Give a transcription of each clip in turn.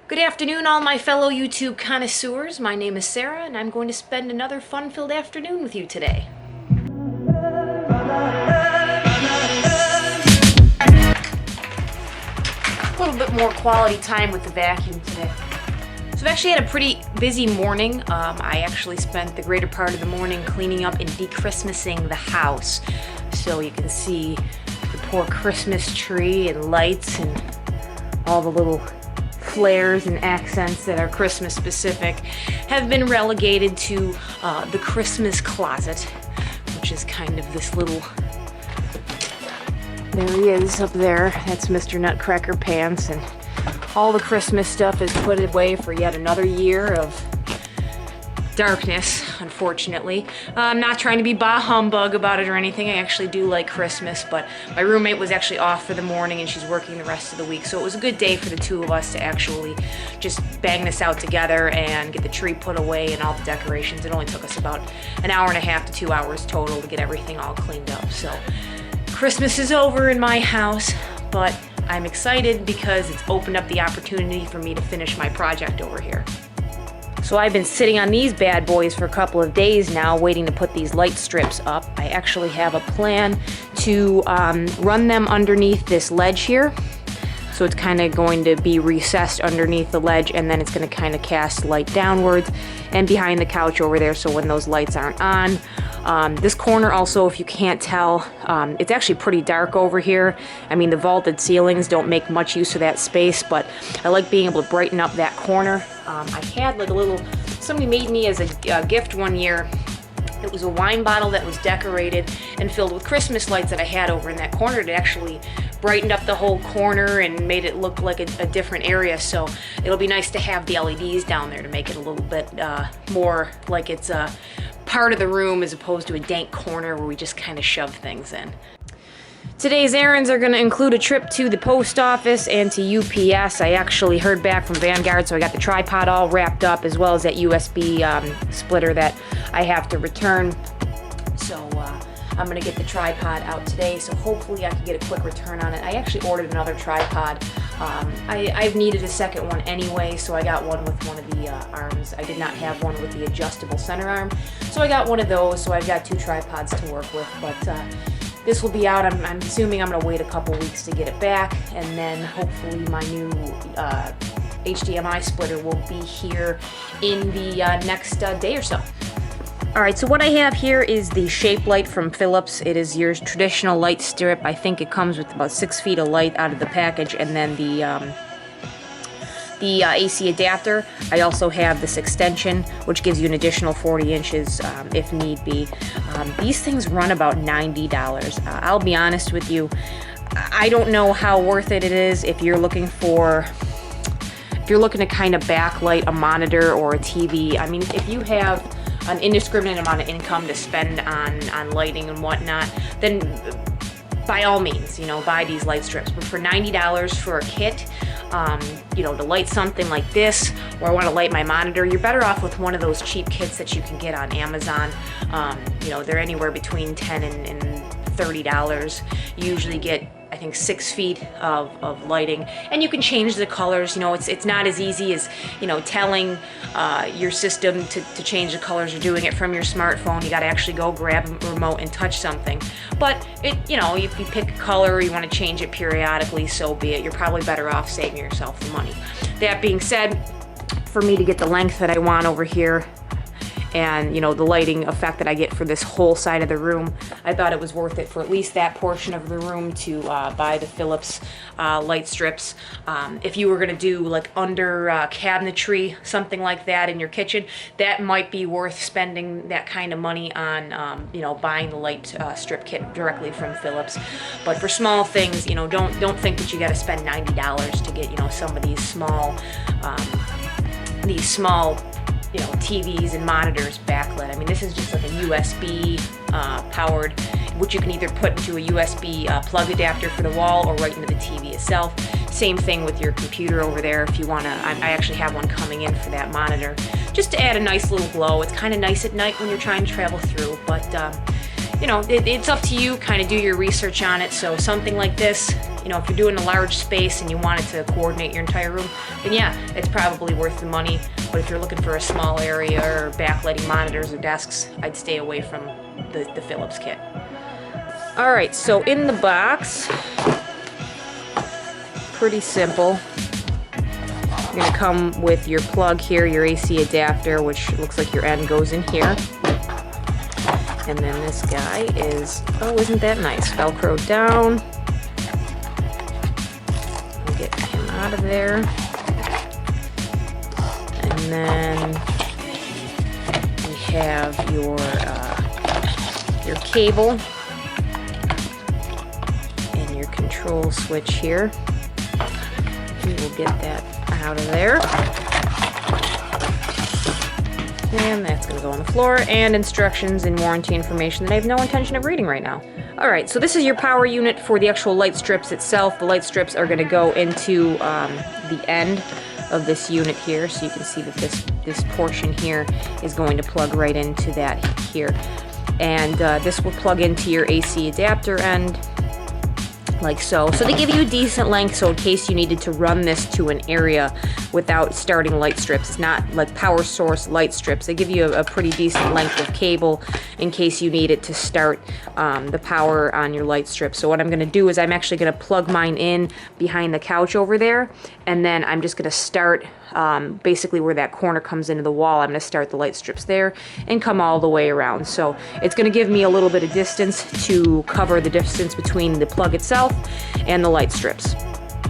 Good afternoon, all my fellow YouTube connoisseurs. My name is Sarah, and I'm going to spend another fun-filled afternoon with you today. A little bit more quality time with the vacuum today. So I've actually had a pretty busy morning. I actually spent the greater part of the morning cleaning up and de-Christmasing the house. So you can see the poor Christmas tree and lights and all the little flares and accents that are Christmas specific have been relegated to the Christmas closet, which is kind of this little, there he is up there, that's Mr. Nutcracker Pants, and all the Christmas stuff is put away for yet another year of darkness, unfortunately. I'm not trying to be bah humbug about it or anything. I actually do like Christmas, but my roommate was actually off for the morning and she's working the rest of the week, so it was a good day for the two of us to actually just bang this out together and get the tree put away and all the decorations. It only took us about an hour and a half to 2 hours total to get everything all cleaned up. So Christmas is over in my house, but I'm excited because it's opened up the opportunity for me to finish my project over here. So I've been sitting on these bad boys for a couple of days now, waiting to put these light strips up. I actually have a plan to run them underneath this ledge here. So it's kind of going to be recessed underneath the ledge, and then it's going to kind of cast light downwards and behind the couch over there, so when those lights aren't on. This corner also, if you can't tell, it's actually pretty dark over here. I mean, the vaulted ceilings don't make much use of that space, but I like being able to brighten up that corner. I had like a little, somebody made me as a gift one year. It was a wine bottle that was decorated and filled with Christmas lights that I had over in that corner. It actually brightened up the whole corner and made it look like a different area. So it'll be nice to have the LEDs down there to make it a little bit more like it's a part of the room as opposed to a dank corner where we just kind of shove things in. Today's errands are going to include a trip to the post office and to UPS. I actually heard back from Vanguard, so I got the tripod all wrapped up, as well as that USB splitter that I have to return. So I'm going to get the tripod out today, so hopefully I can get a quick return on it. I actually ordered another tripod. I've needed a second one anyway, so I got one with one of the arms. I did not have one with the adjustable center arm, so I got one of those, so I've got two tripods to work with. But this will be out. I'm assuming I'm going to wait a couple weeks to get it back, and then hopefully my new HDMI splitter will be here in the next day or so. Alright, so what I have here is the shape light from Philips. It is your traditional light strip. I think it comes with about 6 feet of light out of the package, and then the AC adapter. I also have this extension, which gives you an additional 40 inches if need be. These things run about $90. I'll be honest with you, I don't know how worth it is if you're looking to kind of backlight a monitor or a TV. I mean, if you have an indiscriminate amount of income to spend on lighting and whatnot, then by all means, you know, buy these light strips. But for $90 for a kit, you know, to light something like this, or I want to light my monitor, you're better off with one of those cheap kits that you can get on Amazon. You know, they're anywhere between $10 and $30. You usually get, I think, 6 feet of lighting, and you can change the colors. You know, it's not as easy as, you know, telling your system to change the colors or doing it from your smartphone. You got to actually go grab a remote and touch something. But you know, if you pick a color or you want to change it periodically, so be it. You're probably better off saving yourself the money. That being said, for me to get the length that I want over here, and you know, the lighting effect that I get for this whole side of the room, I thought it was worth it for at least that portion of the room to buy the Philips light strips. If you were going to do like under cabinetry, something like that in your kitchen, that might be worth spending that kind of money on, you know, buying the light strip kit directly from Philips. But for small things, you know, don't think that you got to spend $90 to get, you know, some of these small you know, TVs and monitors backlit. I mean, this is just like a USB powered, which you can either put into a USB plug adapter for the wall or right into the TV itself. Same thing with your computer over there if you want to. I actually have one coming in for that monitor, just to add a nice little glow. It's kind of nice at night when you're trying to travel through, but you know, it's up to you. Kind of do your research on it. So something like this, you know, if you're doing a large space and you want it to coordinate your entire room, then yeah, it's probably worth the money. But if you're looking for a small area or backlighting monitors or desks, I'd stay away from the Philips kit. All right, so in the box, pretty simple. You're gonna come with your plug here, your AC adapter, which looks like your end goes in here. And then this guy is, oh, isn't that nice? Velcro down. We'll get him out of there. And then we have your cable and your control switch here. We will get that out of there. And that's going to go on the floor, and instructions and warranty information that I have no intention of reading right now. Alright, so this is your power unit for the actual light strips itself. The light strips are going to go into the end of this unit here, so you can see that this portion here is going to plug right into that here. And this will plug into your AC adapter end, like so. So they give you a decent length, so in case you needed to run this to an area without starting light strips. It's not like power source light strips. They give you a pretty decent length of cable in case you need it to start the power on your light strip. So what I'm going to do is I'm actually going to plug mine in behind the couch over there, and then I'm just going to start basically where that corner comes into the wall. I'm going to start the light strips there and come all the way around. So it's going to give me a little bit of distance to cover the distance between the plug itself and the light strips.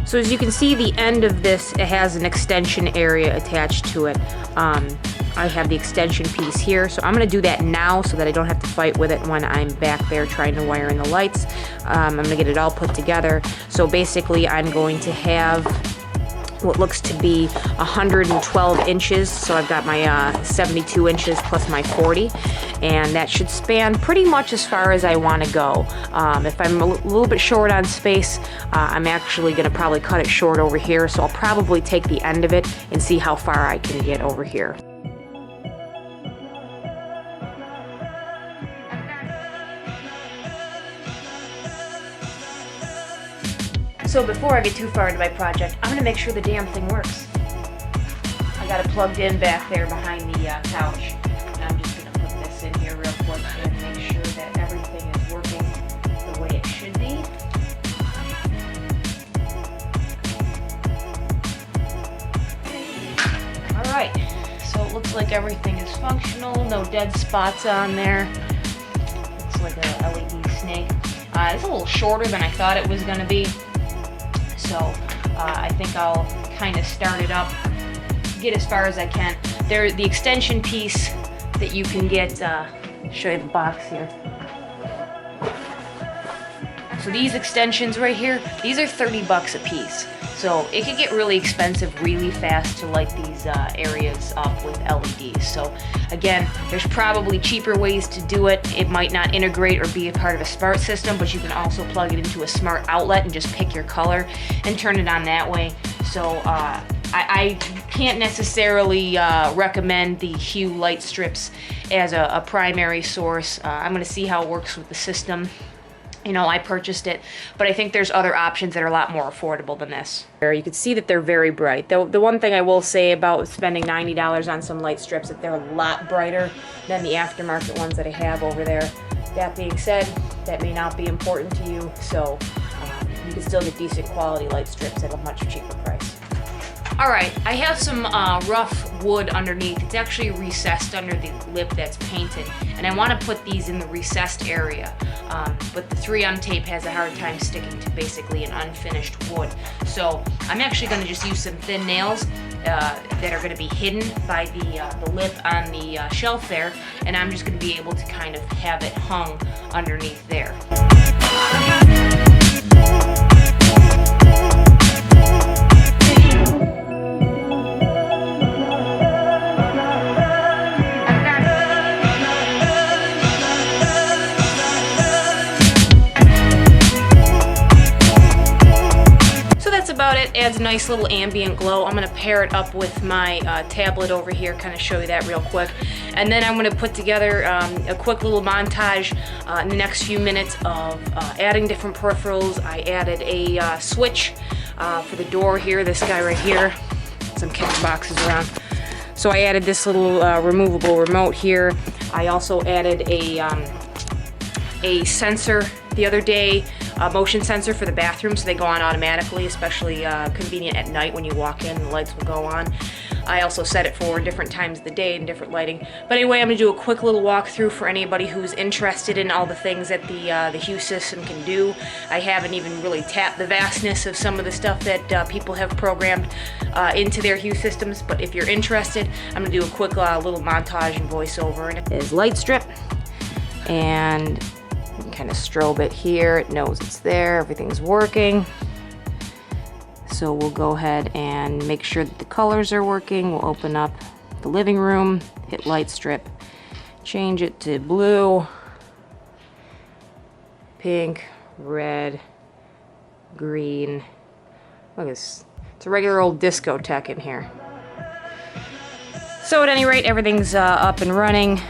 So as you can see, the end of this, it has an extension area attached to it. I have the extension piece here, so I'm going to do that now so that I don't have to fight with it when I'm back there trying to wire in the lights. I'm going to get it all put together. So basically I'm going to have what looks to be 112 inches. So I've got my 72 inches plus my 40, and that should span pretty much as far as I want to go. If I'm a little bit short on space, I'm actually going to probably cut it short over here, so I'll probably take the end of it and see how far I can get over here. So before I get too far into my project, I'm going to make sure the damn thing works. I got it plugged in back there behind the couch. And I'm just going to put this in here real quick and make sure that everything is working the way it should be. Alright, so it looks like everything is functional. No dead spots on there. Looks like a LED snake. It's a little shorter than I thought it was going to be. So I think I'll kind of start it up, get as far as I can. There, the extension piece that you can get, show you the box here. So these extensions right here, these are 30 bucks a piece. So it could get really expensive really fast to light these areas up with LEDs. So again, there's probably cheaper ways to do it. It might not integrate or be a part of a smart system, but you can also plug it into a smart outlet and just pick your color and turn it on that way. So I can't necessarily recommend the Hue Lightstrips as a primary source. I'm going to see how it works with the system. You know, I purchased it, but I think there's other options that are a lot more affordable than this. You can see that they're very bright. The one thing I will say about spending $90 on some light strips, that they're a lot brighter than the aftermarket ones that I have over there. That being said, that may not be important to you, so you can still get decent quality light strips at a much cheaper price. Alright, I have some rough wood underneath. It's actually recessed under the lip that's painted, and I want to put these in the recessed area, but the 3M tape has a hard time sticking to basically an unfinished wood. So I'm actually going to just use some thin nails that are going to be hidden by the lip on the shelf there, and I'm just going to be able to kind of have it hung underneath there. About it. adds a nice little ambient glow. I'm gonna pair it up with my tablet over here, kind of show you that real quick. And then I'm gonna put together a quick little montage in the next few minutes of adding different peripherals. I added a switch for the door here, this guy right here. Some kitchen boxes around. So I added this little removable remote here. I also added a sensor the other day, a motion sensor for the bathroom, so they go on automatically, especially convenient at night when you walk in, the lights will go on. I also set it for different times of the day and different lighting. But anyway, I'm gonna do a quick little walkthrough for anybody who's interested in all the things that the Hue system can do. I haven't even really tapped the vastness of some of the stuff that people have programmed into their Hue systems, but if you're interested, I'm gonna do a quick little montage and voiceover. And it is Lightstrip, and you can kind of strobe it here. It knows it's there, everything's working. So we'll go ahead and make sure that the colors are working. We'll open up the living room, hit Lightstrip, change it to blue, pink, red, green. Look, it's a regular old discotheque in here. So at any rate, everything's up and running.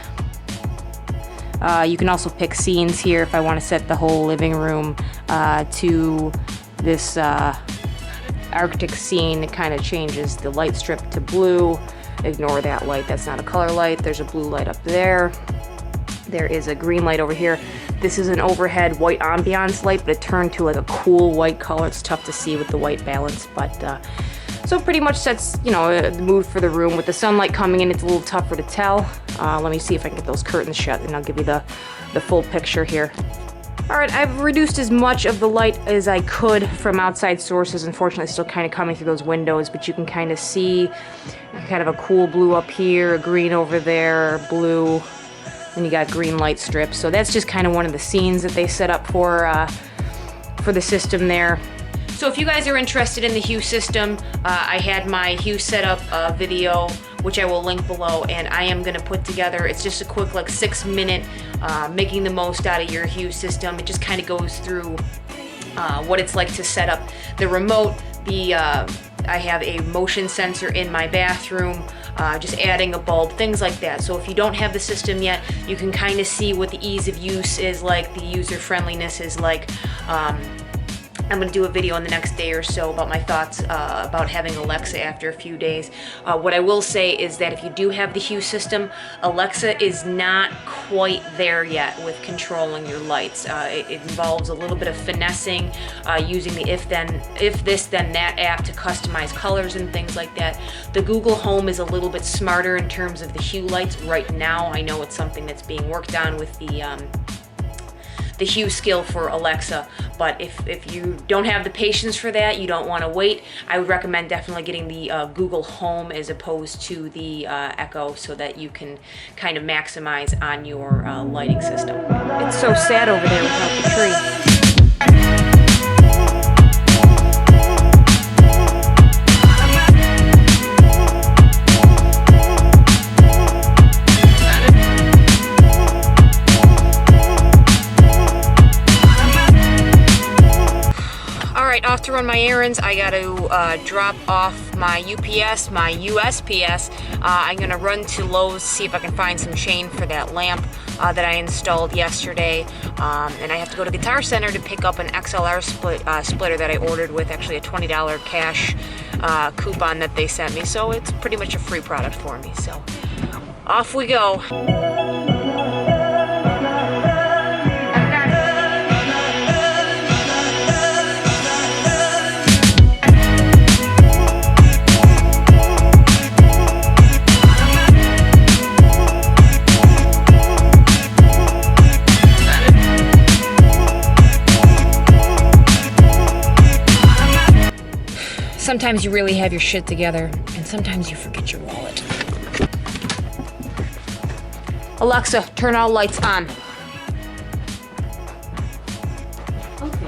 You can also pick scenes here if I want to set the whole living room to this Arctic scene. It kind of changes the light strip to blue. Ignore that light, that's not a color light. There's a blue light up there. There is a green light over here. This is an overhead white ambiance light, but it turned to like a cool white color. It's tough to see with the white balance, but so pretty much sets, you know, the mood for the room. With the sunlight coming in, it's a little tougher to tell. Let me see if I can get those curtains shut, and I'll give you the full picture here. All right, I've reduced as much of the light as I could from outside sources. Unfortunately, it's still kind of coming through those windows, but you can kind of see kind of a cool blue up here, a green over there, blue, and you got green light strips. So that's just kind of one of the scenes that they set up for the system there. So if you guys are interested in the Hue system, I had my Hue setup video, which I will link below, and I am gonna put together, it's just a quick like 6-minute making the most out of your Hue system. It just kind of goes through what it's like to set up the remote. I have a motion sensor in my bathroom, just adding a bulb, things like that. So if you don't have the system yet, you can kind of see what the ease of use is like, the user friendliness is like. I'm going to do a video in the next day or so about my thoughts about having Alexa after a few days. What I will say is that if you do have the Hue system, Alexa is not quite there yet with controlling your lights. It involves a little bit of finessing, using the if this then that app to customize colors and things like that. The Google Home is a little bit smarter in terms of the Hue lights right now. I know it's something that's being worked on with the Hue skill for Alexa, but if you don't have the patience for that, you don't want to wait, I would recommend definitely getting the Google Home as opposed to the Echo, so that you can kind of maximize on your lighting system. It's so sad over there without the tree. Off to run my errands. I got to drop off my UPS, my USPS. I'm gonna run to Lowe's, see if I can find some chain for that lamp that I installed yesterday, and I have to go to Guitar Center to pick up an XLR splitter that I ordered with actually a $20 cash coupon that they sent me, so it's pretty much a free product for me. So off we go. Sometimes you really have your shit together, and sometimes you forget your wallet. Alexa, turn all lights on. Okay.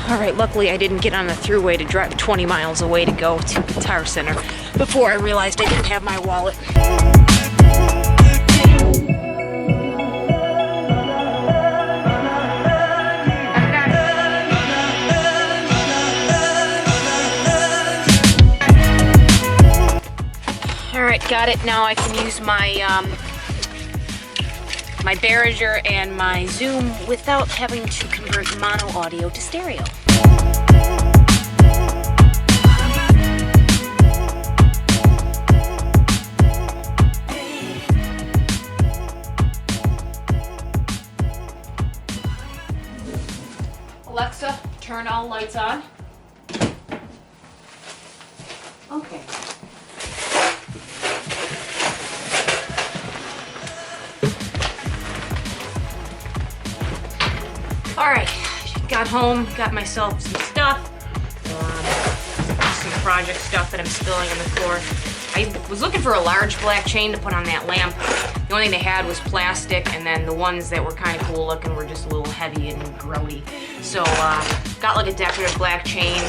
All right, luckily I didn't get on the thruway to drive 20 miles away to go to Guitar Center before I realized I didn't have my wallet. All right, got it. Now I can use my my Behringer and my Zoom without having to convert mono audio to stereo. Alexa, turn all lights on. Okay. All right, got home, got myself some stuff, some project stuff that I'm spilling on the floor. I was looking for a large black chain to put on that lamp. The only thing they had was plastic, and then the ones that were kind of cool looking were just a little heavy and grody. So got like a decorative black chain,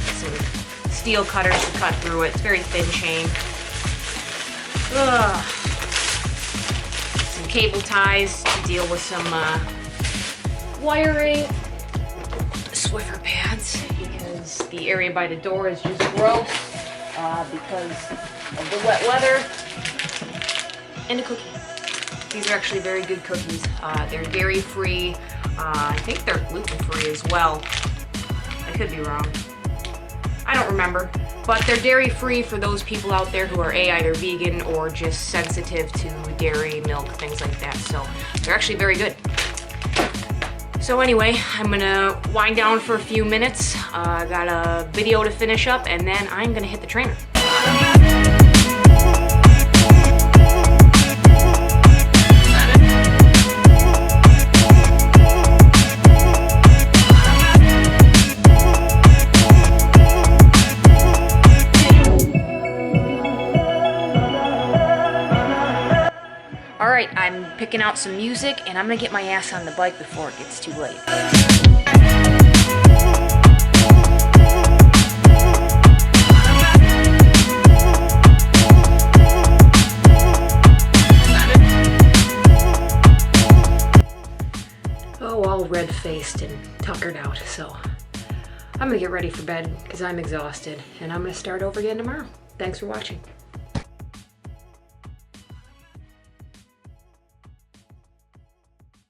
some steel cutters to cut through it. It's very thin chain. Some cable ties to deal with some wiring. Swiffer pads, because the area by the door is just gross because of the wet weather. And a cookie. These are actually very good cookies. They're dairy-free. I think they're gluten-free as well. I could be wrong. I don't remember. But they're dairy-free for those people out there who are either vegan or just sensitive to dairy, milk, things like that. So they're actually very good. So anyway, I'm gonna wind down for a few minutes. Got a video to finish up, and then I'm gonna hit the trainer. All right, I'm picking out some music, and I'm gonna get my ass on the bike before it gets too late. Oh, all red-faced and tuckered out, so I'm gonna get ready for bed because I'm exhausted, and I'm gonna start over again tomorrow. Thanks for watching.